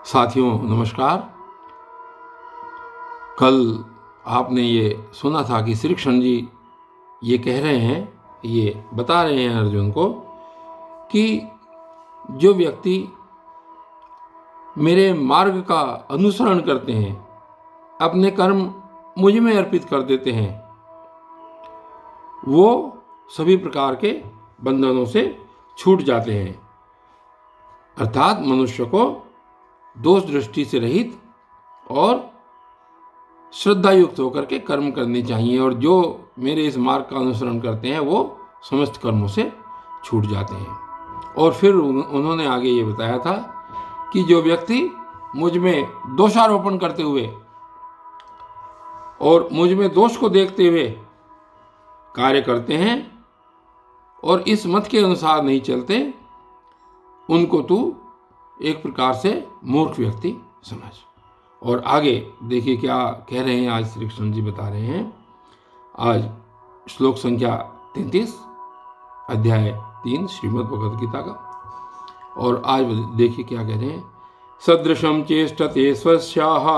साथियों नमस्कार। कल आपने ये सुना था कि श्री कृष्ण जी ये कह रहे हैं, ये बता रहे हैं अर्जुन को कि जो व्यक्ति मेरे मार्ग का अनुसरण करते हैं, अपने कर्म मुझ में अर्पित कर देते हैं, वो सभी प्रकार के बंधनों से छूट जाते हैं। अर्थात मनुष्य को दोष दृष्टि से रहित और श्रद्धा युक्त होकर के कर्म करने चाहिए, और जो मेरे इस मार्ग का अनुसरण करते हैं वो समस्त कर्मों से छूट जाते हैं। और फिर उन्होंने आगे ये बताया था कि जो व्यक्ति मुझ में दोषारोपण करते हुए और मुझ में दोष को देखते हुए कार्य करते हैं और इस मत के अनुसार नहीं चलते, उनको तू एक प्रकार से मूर्ख व्यक्ति समझ। और आगे देखिए क्या कह रहे हैं, आज श्री कृष्ण जी बता रहे हैं। आज श्लोक संख्या 33 अध्याय 3 श्रीमद् भगवद गीता का। और आज देखिए क्या कह रहे हैं। सदृशम चेष्टते स्वस्याः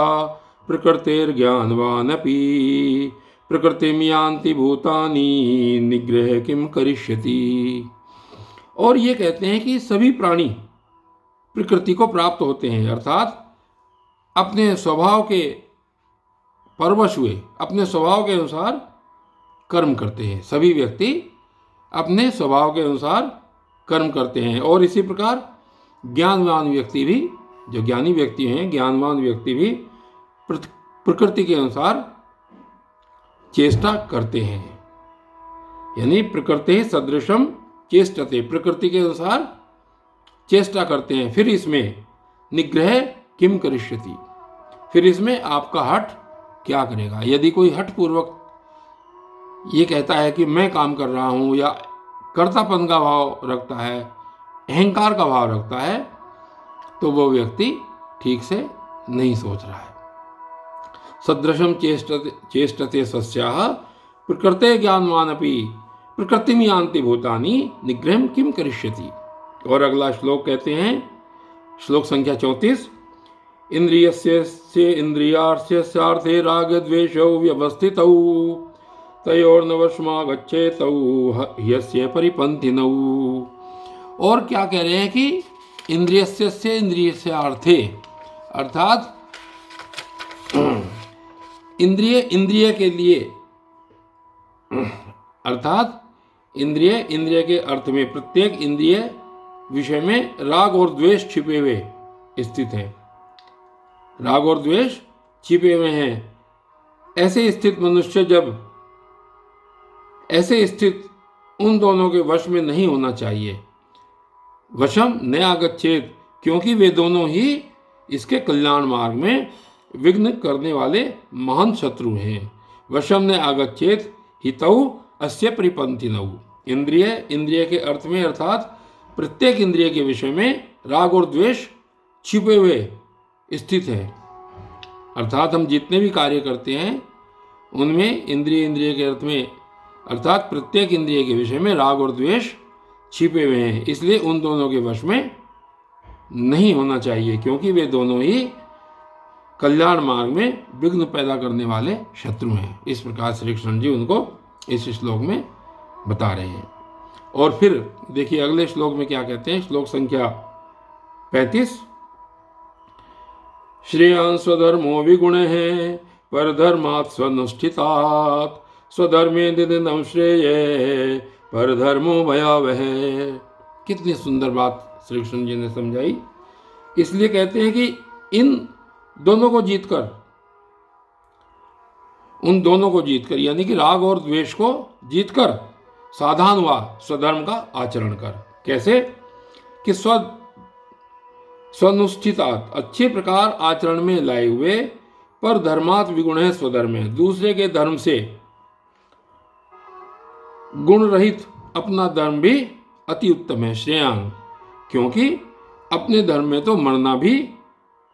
प्रकृतिर्ज्ञानवानपि प्रकृतिम यान्ति भूतानि निग्रह किम करिष्यति। और ये कहते हैं कि सभी प्राणी प्रकृति को प्राप्त होते हैं, अर्थात अपने स्वभाव के परवश हुए अपने स्वभाव के अनुसार कर्म करते हैं। सभी व्यक्ति अपने स्वभाव के अनुसार कर्म करते हैं। और इसी प्रकार ज्ञानवान व्यक्ति भी, जो ज्ञानी व्यक्ति हैं, ज्ञानवान व्यक्ति भी प्रकृति के अनुसार चेष्टा करते हैं। यानी प्रकृति सदृशम चेष्टते, प्रकृति के अनुसार चेष्टा करते हैं। फिर इसमें निग्रह किम करिष्यति, फिर इसमें आपका हठ क्या करेगा। यदि कोई हठ पूर्वक ये कहता है कि मैं काम कर रहा हूँ, या कर्तापन का भाव रखता है, अहंकार का भाव रखता है, तो वो व्यक्ति ठीक से नहीं सोच रहा है। सदृशम चेष्टते स्वस्याः प्रकृते ज्ञानवानपि प्रकृतिम यान्ति भूतानि निग्रहं किम करिष्यति। और अगला श्लोक कहते हैं, श्लोक संख्या 34, इंद्रियस्य इंद्रियार्थस्यार्थे रागद्वेषौ व्यवस्थितौ तयोर्नवशमागच्छेतौ ह्यस्य परिपन्थिनौ। और क्या कह रहे हैं कि इंद्रियस्य इंद्रियार्थे, अर्थात इंद्रिय के लिए, अर्थात इंद्रिय के अर्थ में प्रत्येक इंद्रिय विषय में राग और द्वेष छिपे हुए स्थित हैं। राग और द्वेष छिपे हुए हैं। ऐसे स्थित मनुष्य उन दोनों के वश में नहीं होना चाहिए। वशम न आगच्छेत, क्योंकि वे दोनों ही इसके कल्याण मार्ग में विघ्न करने वाले महान शत्रु हैं। वशम न आगच्छेत हितौ अस्य परिपन्थिनौ। इंद्रिय के अर्थ में, अर्थात प्रत्येक इंद्रिय के विषय में राग और द्वेष छिपे हुए स्थित है। अर्थात हम जितने भी कार्य करते हैं उनमें इंद्रिय के अर्थ में, अर्थात प्रत्येक इंद्रिय के विषय में राग और द्वेष छिपे हुए हैं। इसलिए उन दोनों के वश में नहीं होना चाहिए, क्योंकि वे दोनों ही कल्याण मार्ग में विघ्न पैदा करने वाले शत्रु हैं। इस प्रकार श्री कृष्ण जी उनको इस श्लोक में बता रहे हैं। और फिर देखिए अगले श्लोक में क्या कहते हैं, श्लोक संख्या 35, श्रेयान् स्वधर्मो विगुणः परधर्मात् स्वनुष्ठितात् स्वधर्मे निधनं श्रेय परधर्मो भयावह। कितनी सुंदर बात श्री कृष्ण जी ने समझाई। इसलिए कहते हैं कि इन दोनों को जीतकर, उन दोनों को जीतकर, यानी कि राग और द्वेष को जीतकर सावधान हुआ स्वधर्म का आचरण कर। कैसे कि स्वनुष्ठितात्, अच्छे प्रकार आचरण में लाए हुए, पर धर्मात् विगुण है स्वधर्म है, दूसरे के धर्म से गुण रहित अपना धर्म भी अति उत्तम है। श्रेयान्, क्योंकि अपने धर्म में तो मरना भी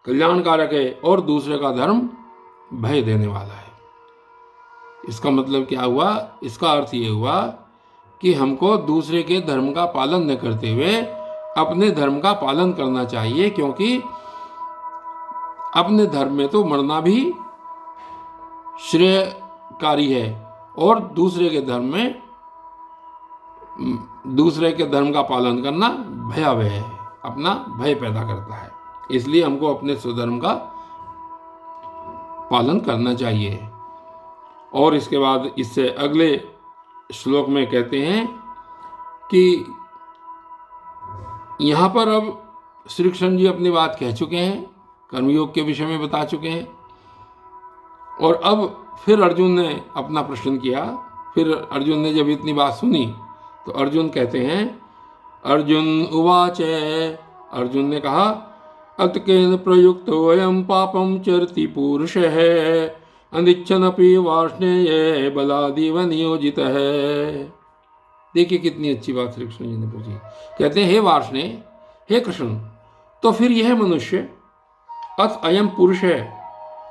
कल्याणकारक है और दूसरे का धर्म भय देने वाला है। इसका मतलब क्या हुआ? इसका अर्थ ये हुआ कि हमको दूसरे के धर्म का पालन न करते हुए अपने धर्म का पालन करना चाहिए, क्योंकि अपने धर्म में तो मरना भी श्रेयकारी है और दूसरे के धर्म का पालन करना भयावह है, अपना भय पैदा करता है। इसलिए हमको अपने स्वधर्म का पालन करना चाहिए। और इसके बाद इससे अगले श्लोक में कहते हैं कि यहाँ पर अब श्री कृष्ण जी अपनी बात कह चुके हैं, कर्मयोग के विषय में बता चुके हैं, और अब फिर अर्जुन ने अपना प्रश्न किया। फिर अर्जुन ने जब इतनी बात सुनी तो अर्जुन कहते हैं, अर्जुन उवाच, अर्जुन ने कहा, अतकेन प्रयुक्तो अयम पापम चरति पुरुषः अनिच्छनपि वार्ष्णेय बलादिव नियोजित है। देखिए कितनी अच्छी बात श्री कृष्ण जी ने पूछी। कहते हैं, हे वार्ष्णेय, हे कृष्ण, तो फिर यह मनुष्य अत अयम पुरुष है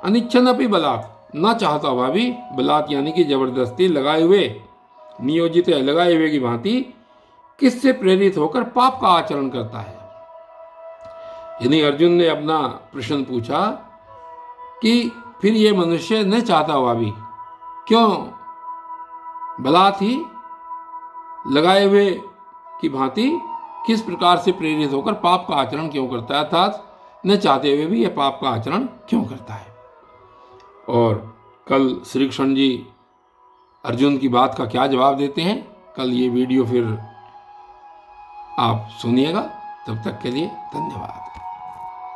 अनिच्छनपि बलात्, न चाहता हुआ भी, बलात् यानी कि जबरदस्ती लगाए हुए, नियोजित है लगाए हुए की भांति, किससे प्रेरित होकर पाप का आचरण करता है। यानी अर्जुन ने अपना प्रश्न पूछा कि फिर ये मनुष्य न चाहता हुआ भी क्यों बलात् ही लगाए हुए की भांति किस प्रकार से प्रेरित होकर पाप का आचरण क्यों करता है, अर्थात न चाहते हुए भी यह पाप का आचरण क्यों करता है। और कल श्री कृष्ण जी अर्जुन की बात का क्या जवाब देते हैं, कल ये वीडियो फिर आप सुनिएगा। तब तक के लिए धन्यवाद।